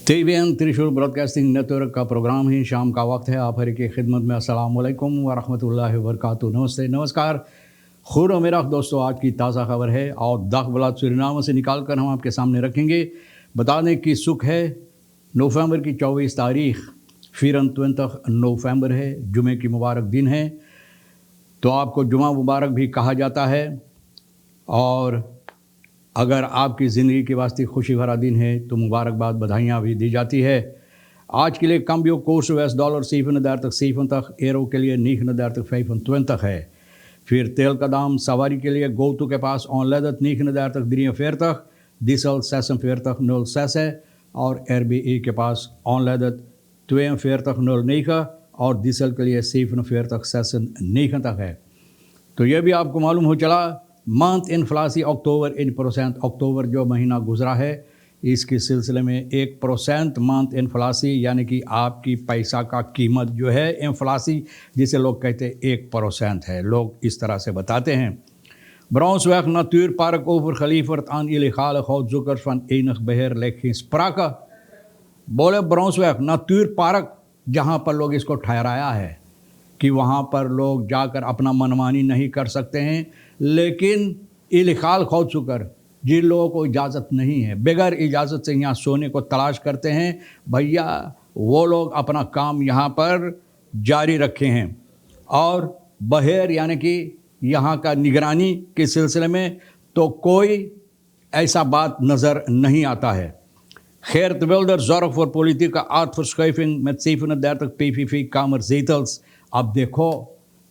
TVN त्रिशूल broadcasting network का programme ही शाम का वक्त है। आप हर की खिदमत में अस्सलाम वालेकुम व रहमतुल्लाहि व बरकातुहू। नमस्ते, नमस्कार, खुद और मेरा दोस्तों, आज की ताज़ा खबर है और दाग बलाद सुरीनाम से निकाल कर हम आपके सामने रखेंगे। बता दें कि सुख है नवंबर की 24 तारीख, फिर 29 नवंबर है, जुमे की मुबारक दिन है, तो आपको जुमा मुबारक भी कहा जाता है। और अगर आपकी ज़िंदगी के वास्ते खुशी भरा दिन है तो मुबारकबाद, बधाइयाँ भी दी जाती है। आज के लिए कम्बियो कोर्स US $, $37 एरो के लिए $39.25 है। फिर तेल का दाम सवारी के लिए गोतु के पास ऑनलेदत $39.43, डीजल $46.06 है और RBE के पास ऑनलेदत $42.09 और डीजल के लिए $47.96 है। तो यह भी आपको मालूम हो चला मंथ इन्फ्लासी अक्टूबर 1%, अक्टूबर जो महीना गुजरा है इसके सिलसिले में 1% मंथ इन्फ्लासी, यानी कि आपकी पैसा का कीमत जो है इन्फ्लासी जिसे लोग कहते हैं 1% है, लोग इस तरह से बताते हैं। Braunschweig Natuurpark overgeleverd aan illegale goudzoekers van enig beheer lijkt geen sprake। बोले ब्राउन्सवेग natuurpark जहाँ पर लोग इसको ठहराया है कि वहाँ पर लोग जाकर अपना मनमानी नहीं कर सकते हैं, लेकिन इलीगल खौचुकर जिन लोगों को इजाज़त नहीं है, बगैर इजाज़त से यहाँ सोने को तलाश करते हैं, भैया वो लोग अपना काम यहाँ पर जारी रखे हैं। और बहेर यानी कि यहाँ का निगरानी के सिलसिले में तो कोई ऐसा बात नज़र नहीं आता है। Geert Wilder zorgt voor politieke aardverschuiving met 37 PVV-kamerzetels। अब देखो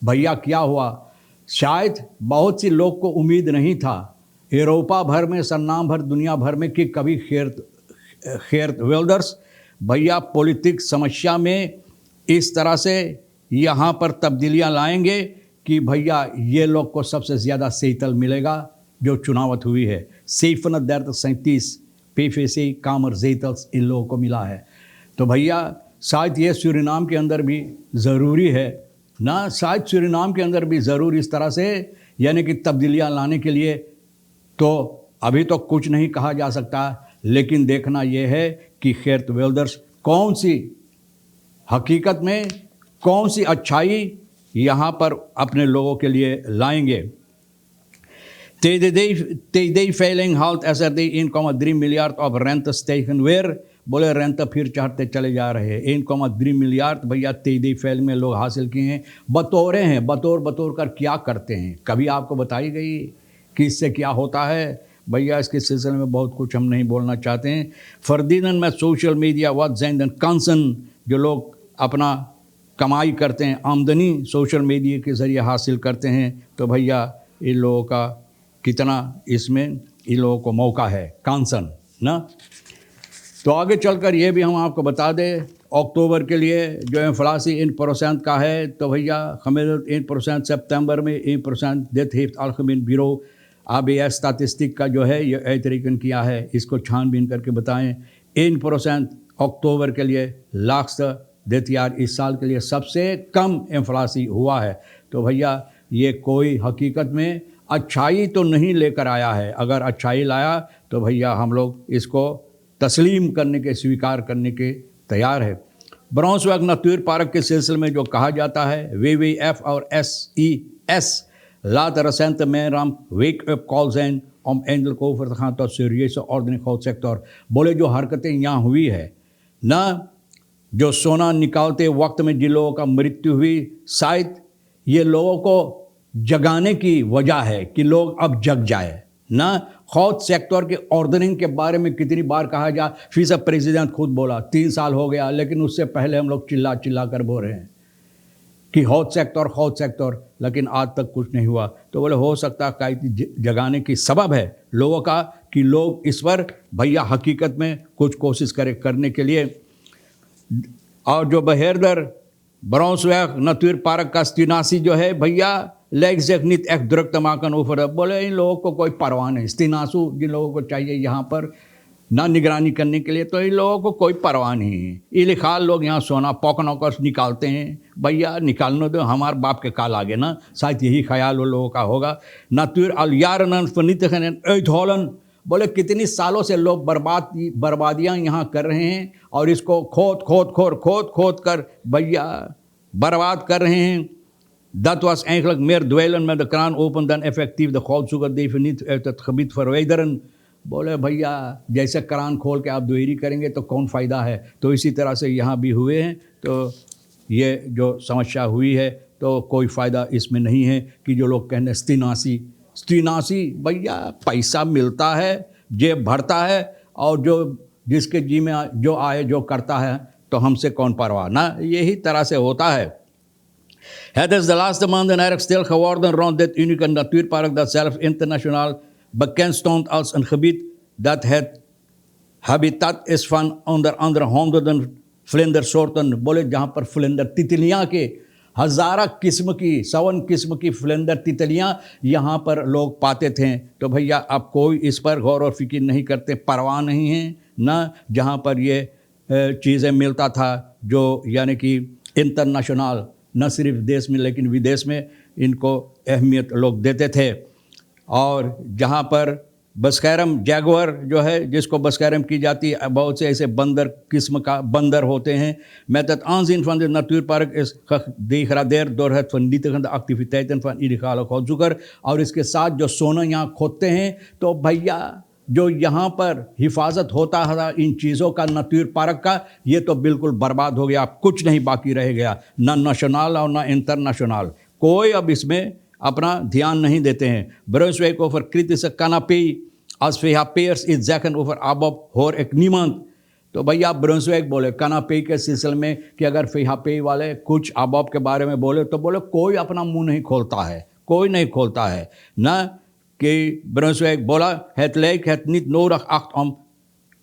भैया क्या हुआ, शायद बहुत सी लोग को उम्मीद नहीं था यूरोपा भर में, सन्नाम भर दुनिया भर में कि कभी गेर्ट विल्डर्स भैया पॉलिटिक्स समस्या में इस तरह से यहाँ पर तब्दीलियाँ लाएंगे कि भैया ये लोग को सबसे ज़्यादा सेतल मिलेगा जो चुनावत हुई है। 37 PVC कामरजेतल्स इन लोगों को मिला है। तो भैया शायद ये सूरीनाम के अंदर भी ज़रूरी है ना, शायद सूरीनाम के अंदर भी ज़रूर इस तरह से यानी कि तब्दीलियाँ लाने के लिए तो अभी तो कुछ नहीं कहा जा सकता, लेकिन देखना ये है कि गेर्ट विल्डर्स कौन सी हकीकत में कौन सी अच्छाई यहाँ पर अपने लोगों के लिए लाएंगे। TD-veiling haalt SRD 1,3 मिलियर्ड ऑफ रेंट स्टेशन वेयर। बोले रेंट फिर चढ़ते चले जा रहे हैं। 1,3 मिलियर्ड भैया TD-veil में लोग हासिल किए हैं। बतौरे हैं, बतौर कर क्या करते हैं, कभी आपको बताई गई कि इससे क्या होता है? भैया इसके सिलसिले में बहुत कुछ हम नहीं बोलना चाहते हैं। फर्दीनन में सोशल मीडिया वत जैन कंसन, जो लोग अपना कमाई करते हैं, आमदनी सोशल मीडिया के ज़रिए हासिल करते हैं, तो भैया इन लोगों का कितना इसमें इन लोगों को मौका है, कांसन ना। तो आगे चलकर ये भी हम आपको बता दें, अक्टूबर के लिए जो इन्फ्लासी 1% का है, तो भैया gemiddeld 1%, सितंबर में 1%, dit heeft algemeen bureau ABS statistic का जो है ये ऐतरीकन किया है, इसको छानबीन करके बताएं। 1% अक्टूबर के लिए लास्ट dit यार इस साल के लिए सबसे कम इन्फ्लासी हुआ है। तो भैया ये कोई हकीकत में अच्छाई तो नहीं लेकर आया है। अगर अच्छाई लाया तो भैया हम लोग इसको तस्लीम करने के, स्वीकार करने के तैयार है। ब्राउन्सवेग natuurpark के सिलसिले में जो कहा जाता है, WWF और SES laat recente mijnramp wake-up call zijn om eindelijk over te gaan tot serieuze ordening goudsector। बोले जो हरकतें यहाँ हुई है ना, जो सोना निकालते वक्त में जिन लोगों का मृत्यु हुई, शायद ये लोगों को जगाने की वजह है कि लोग अब जग जाए ना। खौद सेक्टर के ऑर्डरिंग के बारे में कितनी बार कहा जा, फिर सब प्रेसिडेंट खुद बोला 3 साल हो गया, लेकिन उससे पहले हम लोग चिल्ला कर बोल रहे हैं कि खौद सेक्टर, लेकिन आज तक कुछ नहीं हुआ। तो बोले हो सकता है जगाने की सबब है लोगों का कि लोग इस पर भैया हकीकत में कुछ कोशिश करने के लिए। और जो बहेरदर ब्राउन्सवेग natuurpark का स्टिनासी जो है भैया लेग जेक नित एक द्रक तमाकन ओफर। बोले इन लोगों को कोई परवाह नहीं, स्टिनासु जिन लोगों को चाहिए यहाँ पर ना निगरानी करने के लिए, तो इन लोगों को कोई परवाह नहीं है। इलीगल लोग यहाँ सोना पॉकनॉकर्स निकालते हैं, भैया निकालने दो, हमारे बाप के काल आगे ना, शायद यही ख्याल वो लोगों का होगा। Natuur al jaren vernietigen en uithollen बोले कितनी सालों से लोग बर्बादियाँ यहाँ कर रहे हैं और इसको खोद कर भैया बर्बाद कर रहे हैं. Dat was eigenlijk meer dweilen met de kraan open dan effectief de goudzoeker definitief uit het gebied verwijderen. बोले भैया जैसे करान खोल के आप दुहेरी करेंगे तो कौन फ़ायदा है. तो इसी तरह से यहाँ भी हुए हैं. तो ये जो समस्या हुई है तो कोई फ़ायदा इसमें नहीं है कि जो लोग कहने स्तीनासी भैया पैसा मिलता है, जेब भरता है और जो जिसके जी में जो आए जो करता है तो हमसे कौन परवाह ना. यही तरह से होता है. Het is de laatste maanden erg stil geworden rond dit unieke natuurpark dat zelf internationaal bekend stond als een gebied dat het habitat is van onder andere honderden vlindersoorten. बोले जहाँ पर फ्लिंडर तितलियाँ के हज़ारा किस्म की 51 किस्म की फ्लिंडर तितलियाँ यहाँ पर लोग पाते थे. तो भैया अब कोई इस पर गौर और फिक्र नहीं करते, परवाह नहीं है ना. जहाँ पर ये चीज़ें मिलता था जो यानी कि इंटरनेशनल न सिर्फ देश में लेकिन विदेश में इनको अहमियत लोग देते थे. और जहाँ पर बसकैरम जैगुआर जो है जिसको बसकैरम की जाती है, बहुत से ऐसे बंदर किस्म का बंदर होते हैं. Met het aanzien van dit natuurpark is gedegradeerd door het vernietigende activiteiten van illegale goudzoeker. और इसके साथ जो सोना यहाँ खोदते हैं तो भैया जो यहाँ पर हिफाजत होता है इन चीज़ों का नेचर पार्क का, ये तो बिल्कुल बर्बाद हो गया. कुछ नहीं बाकी रह गया, ना नेशनल और ना इंटरनेशनल. कोई अब इसमें अपना ध्यान नहीं देते हैं. Brunswijk over kritische canapé als VHP'ers iets zeggen over ABOP hoor ik niemand. तो भैया ब्रंसवेक बोले कनापे के सिलसिले में कि अगर VHP वाले कुछ ABOP के बारे में बोले तो बोले कोई अपना मुंह नहीं खोलता है, कोई नहीं खोलता है ना. कि ब्रंसवेक बोला het lijkt het niet nodig acht om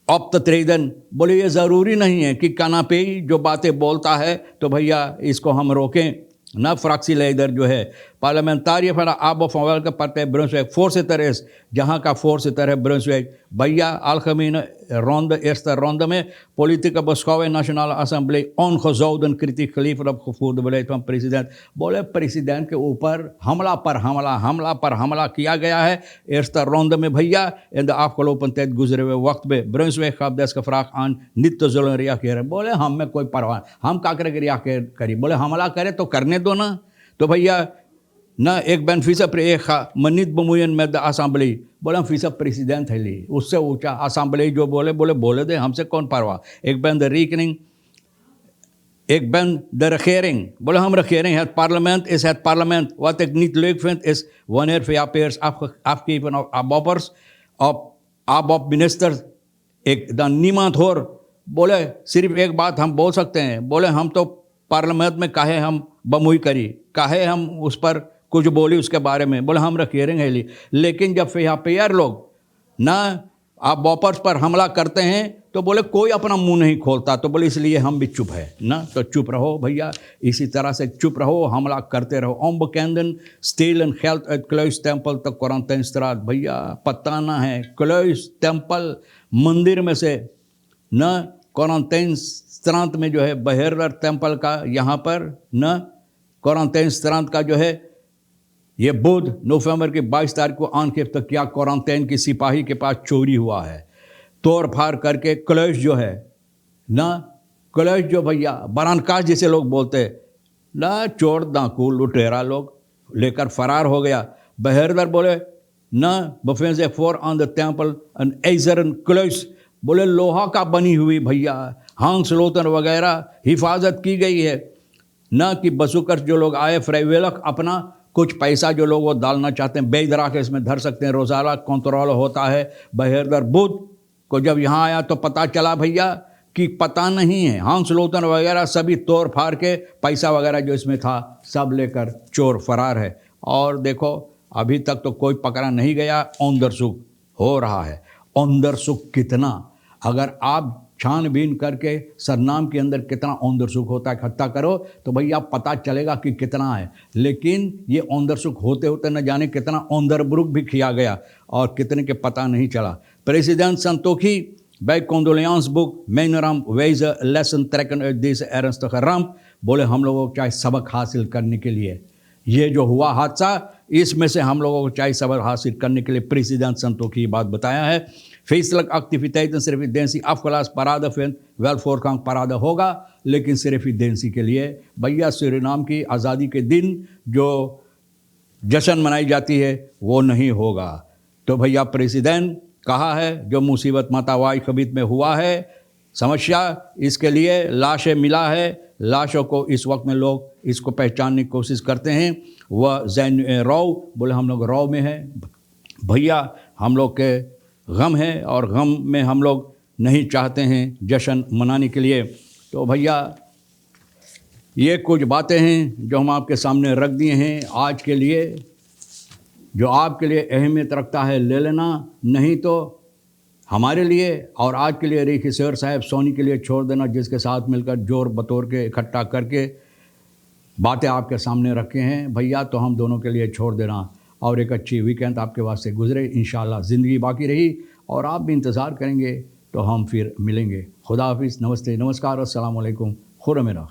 op te treden. बोले ये ज़रूरी नहीं है कि कनापे जो बातें बोलता है तो भैया इसको हम रोकें ना. fractieleider जो है parlementariër van de ABOP van welke partij Brunswijk voorzitter is, जहाँ का voorzitter है Brunswijk. भैया algemene ronde, eerste ronde में politieke beschouwing nationale assemblee ongezouten kritiek geleverd op gevoerde beleid van president. बोले president के ऊपर हमला पर हमला किया गया है. eerste ronde में भैया in de afgelopen tijd गुजरे हुए वक्त में Brunswijk gaf deze vraag aan niet te zullen reageren. बोले हम में कोई परवाह, हम क्या करें. बोले हमला करे तो करने दो ना. तो भैया ना एक ben vicepresident maar niet bemoeien met de assemblee. बोले हम vice president है ली, उससे ऊंचा assemblee जो बोले दे, हमसे कौन परवाह. एक ben de rekening, ik ben de regering. बोले हम regering, het parlement is het parlement. Wat ik niet leuk vind is wanneer VHP'ers afgeven op ABOP'ers, op ABOP-ministers, ik dan niemand hoor. बोले सिर्फ एक बात हम बोल सकते हैं, बोले हम तो पार्लियामेंट में काहे हम बमुई करी, काहे हम उस पर कुछ बोली उसके बारे में. बोले हम रखेंगे ली. लेकिन जब VHP'er लोग ना आप बॉपर्स पर हमला करते हैं तो बोले कोई अपना मुंह नहीं खोलता. तो बोले इसलिए हम भी चुप है ना. तो चुप रहो भैया, इसी तरह से चुप रहो, हमला करते रहो. onbekenden stelen geld uit Kluistempel te Quarantijnstraat. भैया पता ना है Kluistempel मंदिर में से ना क्वारंटाइन में जो है बहेरवर टेम्पल का यहाँ पर न क्वारंटाइन का जो है ये बुध नवंबर की 22 तारीख को आनखेप तक क्या क्वारंटाइन की सिपाही के पास चोरी हुआ है. तोड़ फाड़ करके क्लच जो है ना, क्लच जो भैया बरानकाश जिसे लोग बोलते ना, चोर डाकू लुटेरा लोग लेकर फरार हो गया. बहेरवर बोले ना बफें से फोर ऑन द टेम्पल एन ijzeren क्लच. बोले लोहा का बनी हुई भैया हांसलोतन वगैरह हिफाजत की गई है ना. कि बसुकर जो लोग आए फ्राइवेलक अपना कुछ पैसा जो लोग वो डालना चाहते हैं बेदरा के इसमें धर सकते हैं. रोज़ाना कंट्रोल होता है. बहेरदर बुध को जब यहाँ आया तो पता चला भैया कि पता नहीं है, हांसलोतन वगैरह सभी तोड़ फाड़ के पैसा वगैरह जो इसमें था सब लेकर चोर फरार है. और देखो अभी तक तो कोई पकड़ा नहीं गया. औंदरसुख हो रहा है. औंदरसुख कितना, अगर आप छानबीन करके सरनाम के अंदर कितना औंदरसुख होता है इकट्ठा करो तो भैया पता चलेगा कि कितना है. लेकिन ये औंदरसुख होते होते न जाने कितना औंदरब्रुक भी किया गया और कितने के पता नहीं चला. President Santokhi bij condoleansboek mijn ramp wijze lessen trekken uit deze ernstige ramp. बोले हम लोगों को चाहे सबक हासिल करने के लिए ये जो हुआ हादसा इसमें से हम लोगों को चाहिए सबर हासिल करने के लिए प्रेसिडेंट संतोखी बात बताया है। फेसलक एक्टिविटीज सिर्फ देंसी अफकलास परादा फिर वेलफोर का परादा होगा, लेकिन सिर्फ देंसी के लिए भैया सूरीनाम की आज़ादी के दिन जो जश्न मनाई जाती है वो नहीं होगा। तो भैया प्रेसिडेंट कहा है जो मुसीबत मातावाई खबीत में हुआ है समस्या, इसके लिए लाशें मिला है, लाशों को इस वक्त में लोग इसको पहचानने की कोशिश करते हैं। वह जैन रौ बोले हम लोग रौ में है भैया, हम लोग के गम है और गम में हम लोग नहीं चाहते हैं जश्न मनाने के लिए। तो भैया ये कुछ बातें हैं जो हम आपके सामने रख दिए हैं आज के लिए, जो आपके लिए अहमियत रखता है ले लेना, नहीं तो हमारे लिए और आज के लिए रेखी सर साहब सोनी के लिए छोड़ देना, जिसके साथ मिलकर जोर बतोर के इकट्ठा करके बातें आपके सामने रखे हैं भैया, तो हम दोनों के लिए छोड़ देना और एक अच्छी वीकेंड आपके वास्ते गुजरे। इंशाल्लाह ज़िंदगी बाकी रही और आप भी इंतज़ार करेंगे तो हम फिर मिलेंगे। खुदा हाफिज़, नमस्ते, नमस्कार, अस्सलाम वालेकुम, खुदा मेरा।